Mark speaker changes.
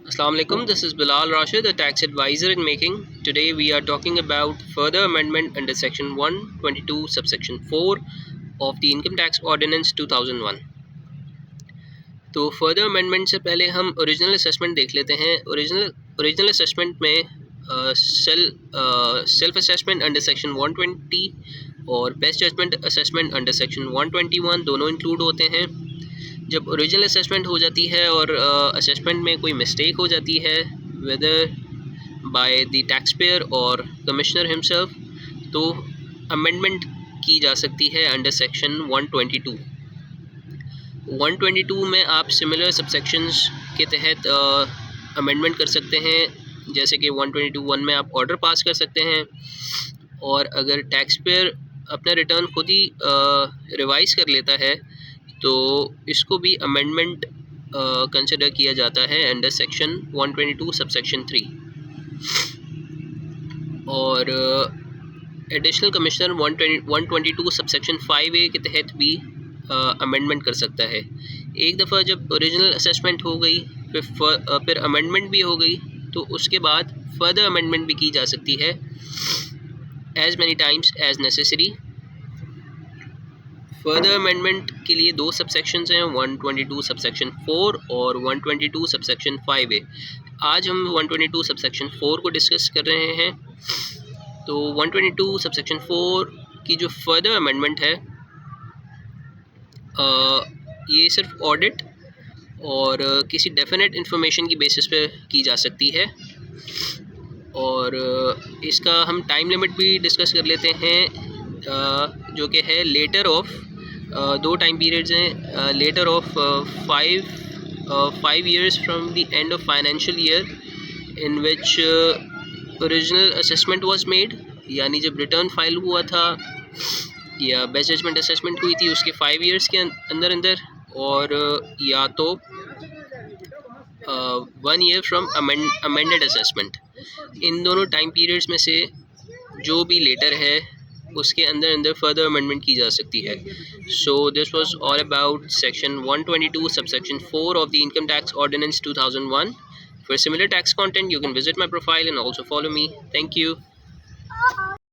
Speaker 1: Assalamu alaikum. This is Bilal Rashid, a tax advisor in making. Today we are talking about further amendment under section 122 subsection 4 of the Income Tax Ordinance 2001. तो further amendment से पहले हम original assessment देख लेते हैं। Original assessment में self assessment under section 120 और best judgement assessment under section 121 दोनों इंक्लूड होते हैं। जब ओरिजिनल असेसमेंट हो जाती है और असेसमेंट में कोई मिस्टेक हो जाती है whether by the tax payer और कमिश्नर हिमसेल्फ, तो अमेंडमेंट की जा सकती है अंडर सेक्शन 122। 122 में आप सिमिलर सबसेक्शंस के तहत अमेंडमेंट कर सकते हैं, जैसे कि 122(1) में आप ऑर्डर पास कर सकते हैं, और अगर टैक्स पेयर अपना रिटर्न खुद ही रिवाइज कर लेता है तो इसको भी अमेंडमेंट कंसिडर किया जाता है अंडर सेक्शन 122 सबसेक्शन 3। और एडिशनल कमिश्नर 122 सबसेक्शन 5A के तहत भी अमेंडमेंट कर सकता है। एक दफ़ा जब ओरिजिनल असेसमेंट हो गई फिर अमेंडमेंट भी हो गई, तो उसके बाद फर्दर अमेंडमेंट भी की जा सकती है as many times as necessary. Further amendment के लिए दो सबसेक्शंस हैं, 122 सबसेक्शन 4 और 122 सबसेक्शन 5A। आज हम 122 सबसेक्शन 4 को डिस्कस कर रहे हैं। तो 122 सबसेक्शन 4 की जो फर्दर अमेंडमेंट है ये सिर्फ ऑडिट और किसी डेफिनेट इन्फॉर्मेशन की बेसिस पे की जा सकती है, और इसका हम टाइम लिमिट भी डिस्कस कर लेते हैं, जो कि है लेटर ऑफ दो टाइम पीरियड्स हैं, later of 5 years from the end of financial year in which original assessment was made, यानी जब रिटर्न फाइल हुआ था या बेस्ट जजमेंट असेसमेंट हुई थी उसके 5 years के अंदर, और या तो 1 year फ्रॉम अमेंडेड असेसमेंट। इन दोनों टाइम पीरियड्स में से जो भी लेटर है उसके अंदर फर्दर अमेंडमेंट की जा सकती है। So this was all about section 122 subsection 4 of the Income Tax Ordinance 2001. For similar tax content, you can visit my profile and also follow me. Thank you.